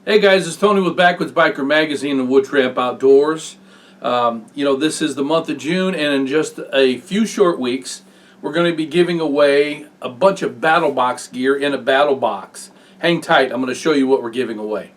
Hey guys, it's Tony with Backwoods Biker Magazine and Wood Tramp Outdoors. This is the month of June, and in just a few short weeks, we're going to be giving away a bunch of BattlBox gear in a battle box. Hang tight, I'm going to show you what we're giving away.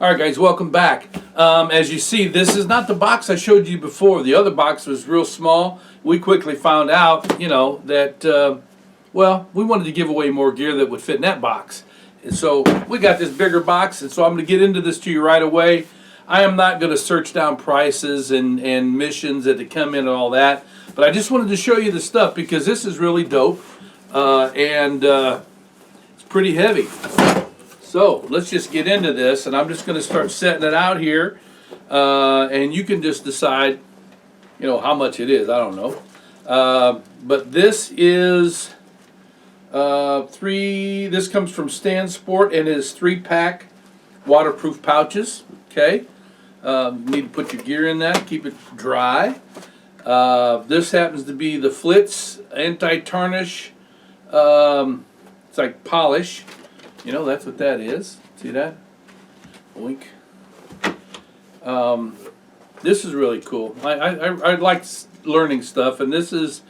Alright guys, welcome back. As you see, this is not the box I showed you before. The other box was real small. We quickly found out, that, we wanted to give away more gear that would fit in that box. And so we got this bigger box, and so I'm going to get into this to you right away. I am not going to search down prices and missions that come in and all that, but I just wanted to show you the stuff because this is really dope, and it's pretty heavy. So let's just get into this, and I'm just going to start setting it out here, and you can just decide, how much it is. I don't know, but this is this comes from Stan Sport and is 3-pack waterproof pouches. Okay, need to put your gear in that, keep it dry. This happens to be the Flitz anti-tarnish. It's like polish. That's what that is. See that? Boink. This is really cool. I like learning stuff, and this is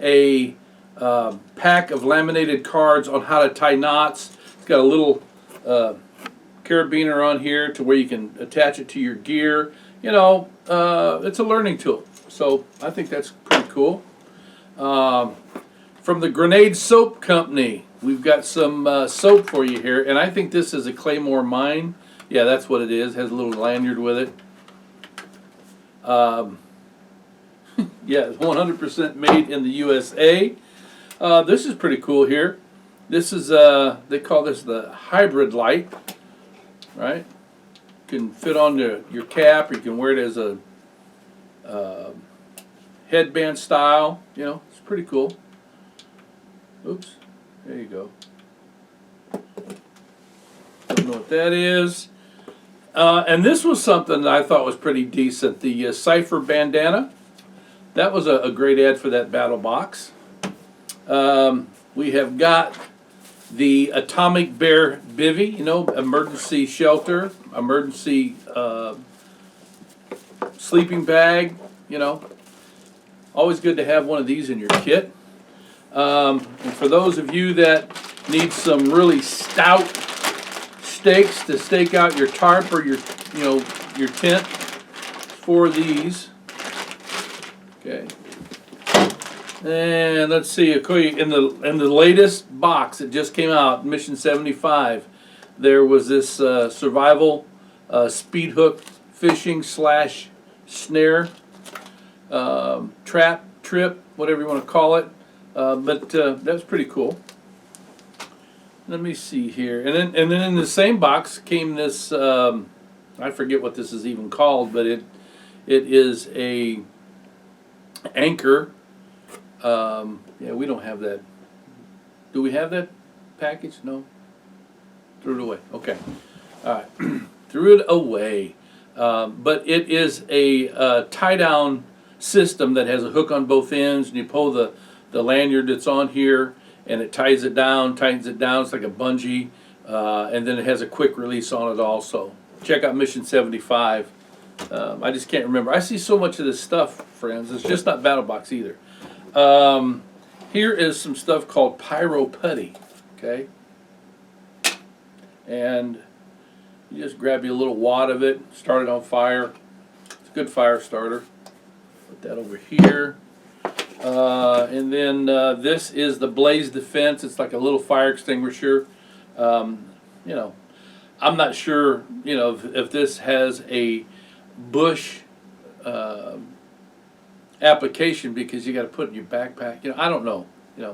a pack of laminated cards on how to tie knots. It's got a little carabiner on here to where you can attach it to your gear. It's a learning tool. So I think that's pretty cool. From the Grenade Soap Company, we've got some soap for you here, and I think this is a Claymore Mine. Yeah, that's what it is. Has a little lanyard with it. Yeah, it's 100% made in the USA. This is pretty cool here. This is they call this the hybrid light, right? You can fit on your cap, or you can wear it as a headband style. It's pretty cool. Oops, there you go. Don't know what that is. And this was something that I thought was pretty decent. The Cypher bandana. That was a great ad for that battle box. We have got the Atomic Bear Bivvy, emergency shelter, emergency sleeping bag. Always good to have one of these in your kit. And for those of you that need some really stout stakes to stake out your tarp or your tent, for these. Okay. And let's see, in the latest box that just came out, Mission 75, there was this survival speed hook fishing / snare trap, trip, whatever you want to call it. But that's pretty cool. Let me see here, and then in the same box came this. I forget what this is even called, but it is a anchor. Yeah, we don't have that. Do we have that package? No. Threw it away. Okay. All right. Threw it away. But it is a tie-down system that has a hook on both ends, and you pull the lanyard that's on here, and it ties it down, tightens it down. It's like a bungee, and then it has a quick release on it also. Check out Mission 75. I just can't remember. I see so much of this stuff, friends. It's just not BattlBox either. Here is some stuff called Pyro Putty. Okay, and you just grab you a little wad of it, start it on fire. It's a good fire starter. Put that over here. And then this is the Blaze Defense. It's like a little fire extinguisher. I'm not sure, if this has a bush application, because you got to put it in your backpack. I don't know.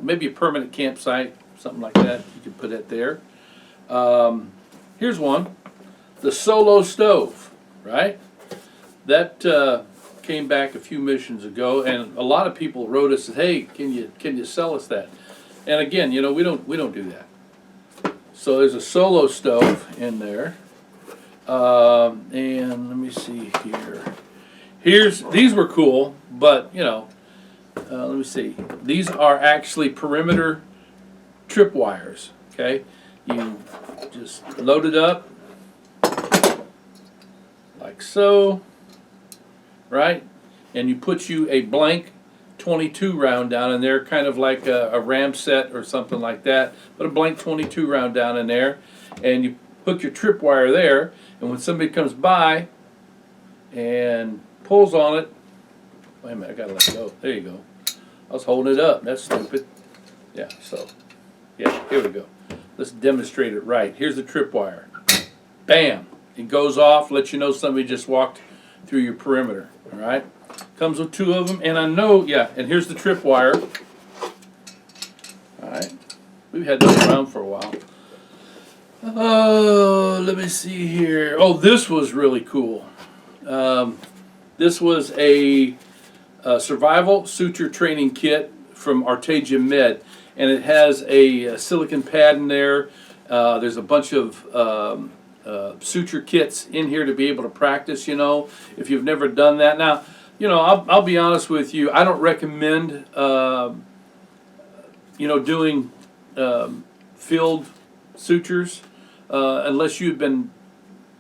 Maybe a permanent campsite, something like that. You can put it there. Here's one, the Solo Stove, right? That came back a few missions ago, and a lot of people wrote us and said, "Hey, can you sell us that?" And again, we don't do that. So there's a Solo stove in there. And let me see here. These were cool, but you know, let me see. These are actually perimeter tripwires. Okay, you just load it up like so, right? And you put you a blank 22 round down in there, kind of like a ram set or something like that. Put a blank 22 round down in there, and you hook your tripwire there. And when somebody comes by and pulls on it, wait a minute, I gotta let go. There you go. I was holding it up. That's stupid. Yeah. So, yeah. Here we go. Let's demonstrate it right. Here's the tripwire. Bam! It goes off. Lets you know somebody just walked through your perimeter. All right. Comes with 2 of them, and I know, yeah, and here's the tripwire. All right, we've had this around for a while. Oh, let me see here. Oh, this was really cool. This was a survival suture training kit from Arteja Med, and it has a silicone pad in there. There's a bunch of suture kits in here to be able to practice, you know, if you've never done that. Now, you know, I'll be honest with you. I don't recommend, you know, doing field sutures unless you've been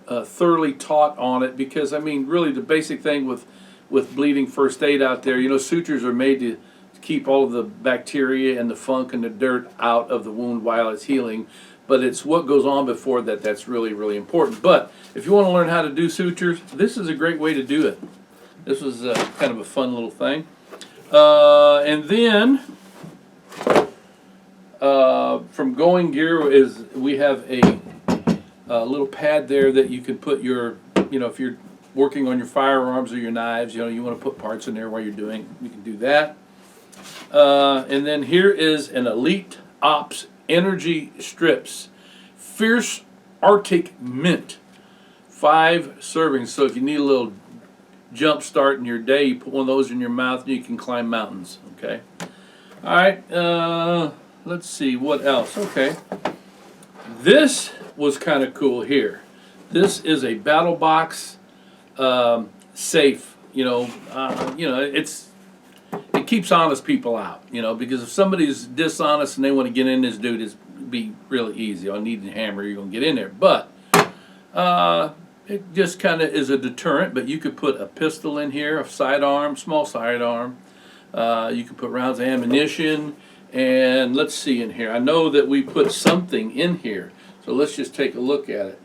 thoroughly taught on it. Because I mean, really, the basic thing with bleeding first aid out there, you know, sutures are made to keep all of the bacteria and the funk and the dirt out of the wound while it's healing. But it's what goes on before that that's really, really important. But if you want to learn how to do sutures, this is a great way to do it. This was kind of a fun little thing. And then from Going Gear is we have a little pad there that you can put your, you know, if you're working on your firearms or your knives, you know, you want to put parts in there while you're doing, you can do that. And then here is an Elite Ops Energy Strips, Fierce Arctic Mint, 5 servings. So if you need a little jump start in your day, you put one of those in your mouth and you can climb mountains. Okay. All right. Let's see what else. Okay. This was kind of cool here. This is a BattlBox safe. You know, it keeps honest people out. You know, because if somebody's dishonest and they want to get in this dude, it'd be really easy. I need a hammer. You're gonna get in there, but it just kind of is a deterrent. But you could put a pistol in here, a sidearm, small sidearm. You could put rounds of ammunition, and let's see in here. I know that we put something in here, so let's just take a look at it.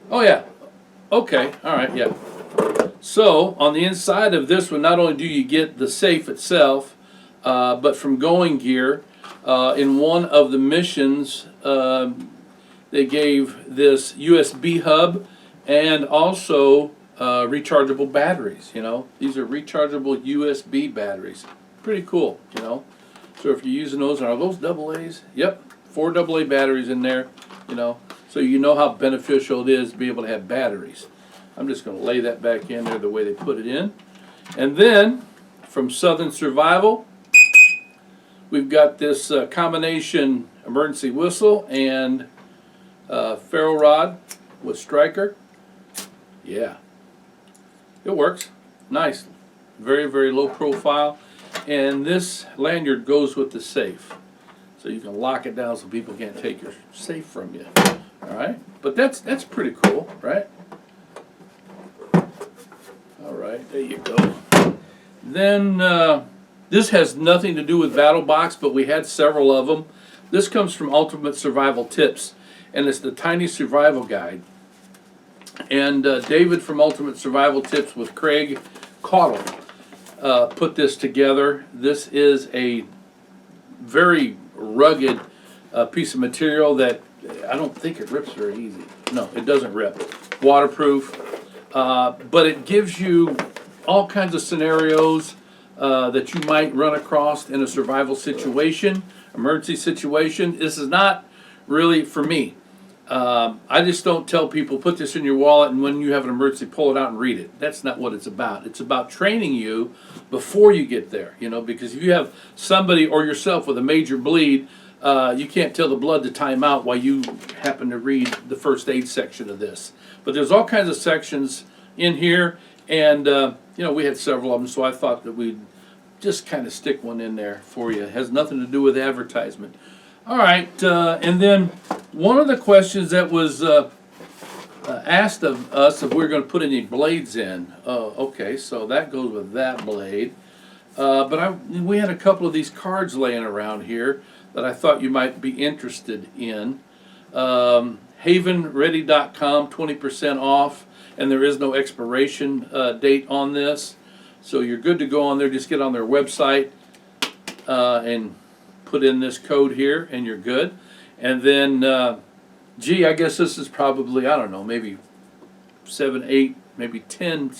Oh yeah, okay, all right, yeah. So on the inside of this one, not only do you get the safe itself, but from Going Gear, in one of the missions, they gave this USB hub and also rechargeable batteries. You know, these are rechargeable USB batteries. Pretty cool, you know. So if you're using those, are those AA's? Yep, 4 AA batteries in there. You know, so you know how beneficial it is to be able to have batteries. I'm just going to lay that back in there the way they put it in. And then, from Southern Survival, we've got this combination emergency whistle and ferro rod with striker. Yeah, it works. Nice. Very, very low profile. And this lanyard goes with the safe. So you can lock it down so people can't take your safe from you. All right? But that's pretty cool, right? All right, there you go. Then this has nothing to do with BattlBox, but we had several of them. This comes from Ultimate Survival Tips, and it's the Tiny Survival Guide. And David from Ultimate Survival Tips with Craig Caudle put this together. This is a very rugged piece of material that I don't think it rips very easy. No, it doesn't rip. Waterproof. But it gives you all kinds of scenarios that you might run across in a survival situation, emergency situation. This is not really for me. I just don't tell people, put this in your wallet and when you have an emergency, pull it out and read it. That's not what it's about. It's about training you before you get there, you know, because if you have somebody or yourself with a major bleed, you can't tell the blood to time out while you happen to read the first aid section of this. But there's all kinds of sections in here, and we had several of them, so I thought that we'd just kind of stick one in there for you. It has nothing to do with advertisement. All right, and then one of the questions that was asked of us if we were going to put any blades in. Okay, so that goes with that blade. But we had a couple of these cards laying around here that I thought you might be interested in. Havenready.com, 20% off, and there is no expiration date on this. So you're good to go on there. Just get on their website and put in this code here, and you're good. And then, I guess this is probably, I don't know, maybe 7, 8, maybe 10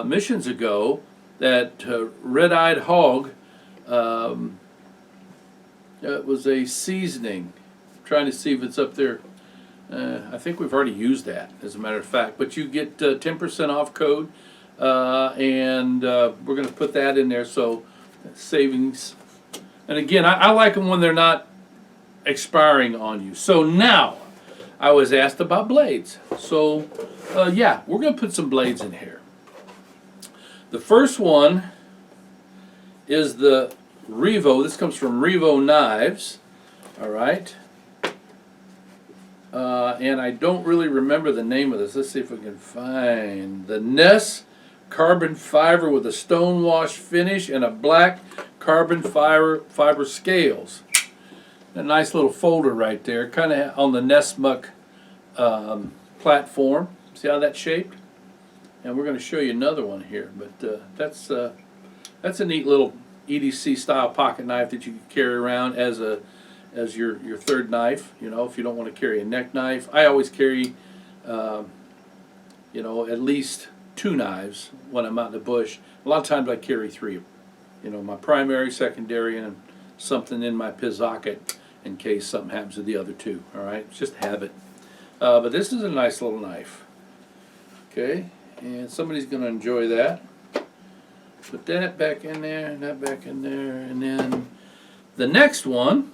missions ago that Red-Eyed Hog, it was a seasoning. I'm trying to see if it's up there. I think we've already used that, as a matter of fact. But you get 10% off code, and we're going to put that in there, so savings. And again, I like them when they're not expiring on you. So now, I was asked about blades. So, yeah, we're going to put some blades in here. The first one is the Revo. This comes from Revo Knives. All right. And I don't really remember the name of this. Let's see if we can find the Ness carbon fiber with a stone wash finish and a black carbon fiber scales. A nice little folder right there, kind of on the Nessmuck platform. See how that's shaped? And we're going to show you another one here, but that's a neat little EDC style pocket knife that you can carry around as your third knife. If you don't want to carry a neck knife, I always carry at least 2 knives when I'm out in the bush. A lot of times I carry 3. My primary, secondary, and something in my pizocket in case something happens to the other 2. All right, just have it. But this is a nice little knife. Okay, and somebody's going to enjoy that. Put that back in there, and that back in there, and then the next one,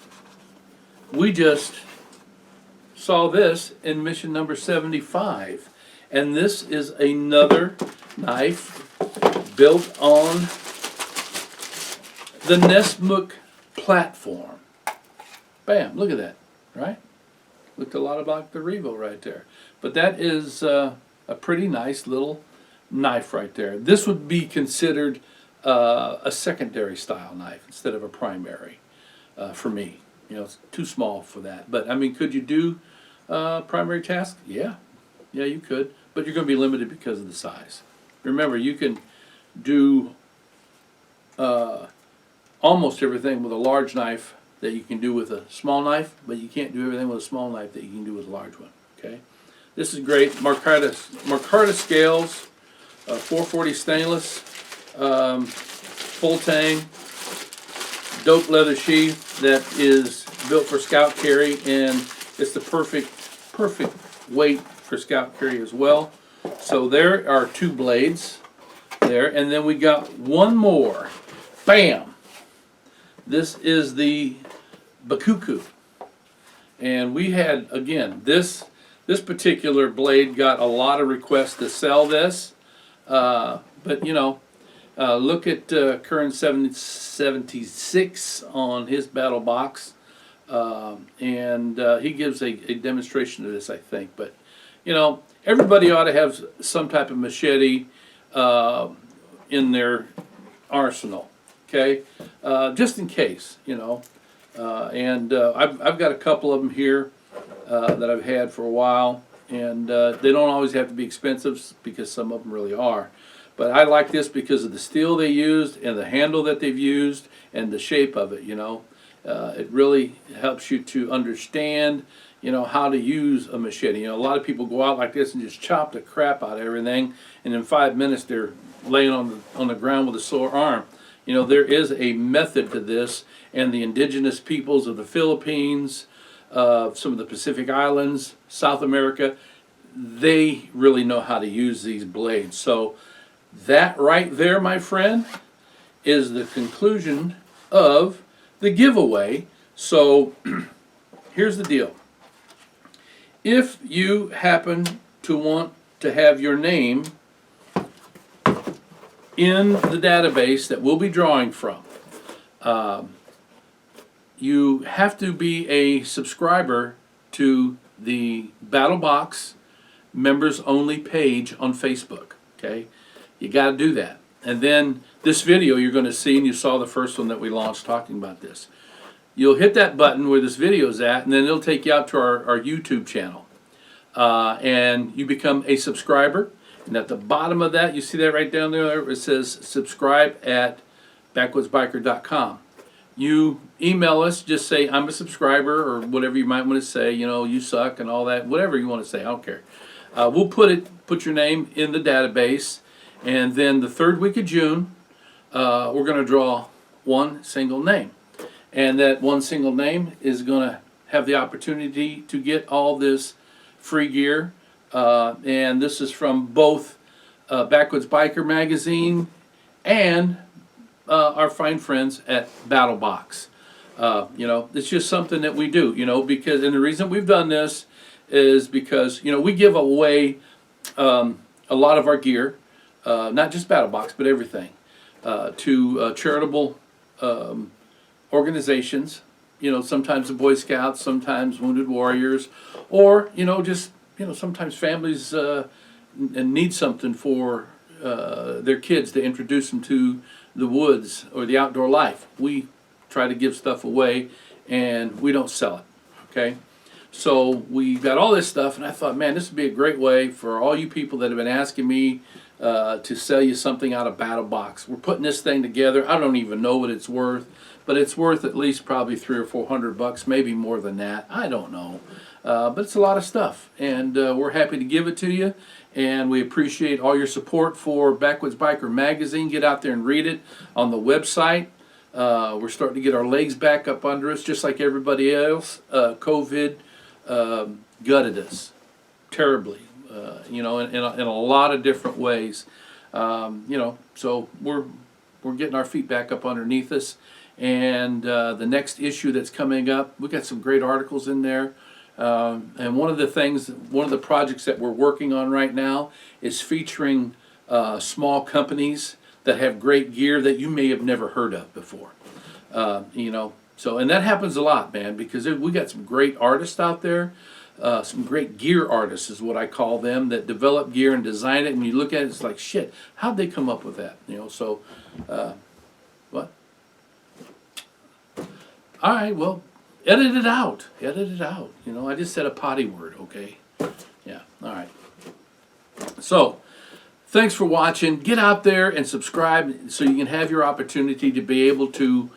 we just saw this in mission number 75. And this is another knife built on the Nessmuck platform. Bam, look at that, right? Looked a lot like the Revo right there. But that is a pretty nice little knife right there. This would be considered a secondary style knife instead of a primary for me. It's too small for that. But, I mean, could you do primary tasks? Yeah. Yeah, you could. But you're going to be limited because of the size. Remember, you can do almost everything with a large knife that you can do with a small knife, but you can't do everything with a small knife that you can do with a large one. Okay, this is great. Marcarta scales, 440 stainless, full tang, dope leather sheath that is built for scout carry, and it's the perfect weight for scout carry as well. So there are 2 blades there, and then we got one more. Bam! This is the Bakuku, and we had, again, this particular blade got a lot of requests to sell this, but look at Curran 76 on his BattlBox, and he gives a demonstration of this, I think. But everybody ought to have some type of machete in their arsenal. Okay, just in case, and I've got a couple of them here that I've had for a while, and they don't always have to be expensive because some of them really are. But I like this because of the steel they used and the handle that they've used and the shape of it. It really helps you to understand, how to use a machete. A lot of people go out like this and just chop the crap out of everything, and in 5 minutes they're laying on the ground with a sore arm. There is a method to this, and the indigenous peoples of the Philippines, some of the Pacific Islands, South America, they really know how to use these blades. So that right there, my friend, is the conclusion of the giveaway. So here's the deal. If you happen to want to have your name in the database that we'll be drawing from, you have to be a subscriber to the BattlBox members only page on Facebook. Okay, you got to do that. And then this video you're going to see, and you saw the first one that we launched talking about this. You'll hit that button where this video is at, and then it'll take you out to our YouTube channel. And you become a subscriber. And at the bottom of that, you see that right down there, it says subscribe at backwoodsbiker.com. You email us, just say I'm a subscriber, or whatever you might want to say, you know, you suck and all that, whatever you want to say, I don't care. We'll put your name in the database, and then the third week of June, we're going to draw one single name. And that one single name is going to have the opportunity to get all this free gear. And this is from both Backwoods Biker magazine and our fine friends at BattlBox. You know, it's just something that we do, you know, because, and the reason we've done this is because, you know, we give away a lot of our gear, not just BattlBox, but everything, to charitable organizations, you know, sometimes the Boy Scouts, sometimes Wounded Warriors, or, you know, just, you know, sometimes families need something for their kids to introduce them to the woods or the outdoor life. We try to give stuff away, and we don't sell it, okay? So we got all this stuff, and I thought, man, this would be a great way for all you people that have been asking me to sell you something out of BattlBox. We're putting this thing together. I don't even know what it's worth, but it's worth at least probably $300 or $400, maybe more than that. I don't know. But it's a lot of stuff, and we're happy to give it to you, and we appreciate all your support for Backwoods Biker magazine. Get out there and read it on the website. We're starting to get our legs back up under us, just like everybody else. COVID gutted us terribly, you know, in a lot of different ways. You know, so we're getting our feet back up underneath us. And the next issue that's coming up, we got some great articles in there. And one of the projects that we're working on right now is featuring small companies that have great gear that you may have never heard of before. You know, so, and that happens a lot, man, because we got some great artists out there, some great gear artists is what I call them, that develop gear and design it, and you look at it, it's like, shit, how'd they come up with that? You know, so, what? All right, well, edit it out. Edit it out. You know, I just said a potty word, okay? Yeah, all right. So, thanks for watching. Get out there and subscribe so you can have your opportunity to be able to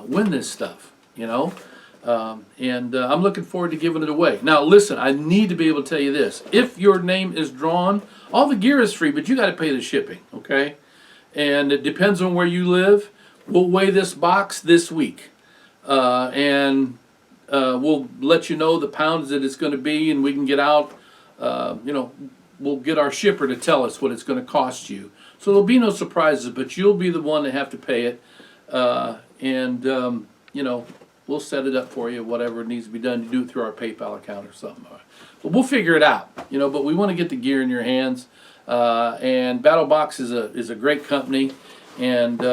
win this stuff, you know? I'm looking forward to giving it away. Now, listen, I need to be able to tell you this. If your name is drawn, all the gear is free, but you got to pay the shipping, okay? And it depends on where you live. We'll weigh this box this week. We'll let you know the pounds that it's going to be, and we can get out, you know, we'll get our shipper to tell us what it's going to cost you. So there'll be no surprises, but you'll be the one to have to pay it. You know, we'll set it up for you, whatever needs to be done. You do it through our PayPal account or something. But we'll figure it out, you know, but we want to get the gear in your hands. And BattlBox is a great company. And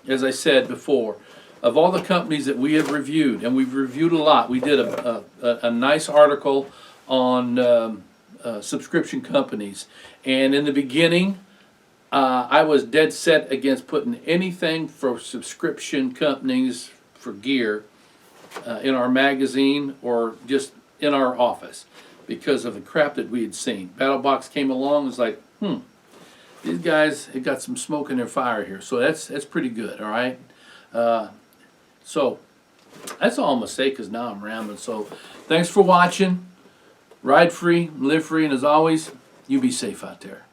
as I said before, of all the companies that we have reviewed, and we've reviewed a lot, we did a nice article on subscription companies. And in the beginning, I was dead set against putting anything for subscription companies for gear in our magazine or just in our office because of the crap that we had seen. BattlBox came along and was like, these guys have got some smoke in their fire here. So that's pretty good, all right? So that's all I'm going to say because now I'm rambling. So thanks for watching. Ride free, live free, and as always, you be safe out there.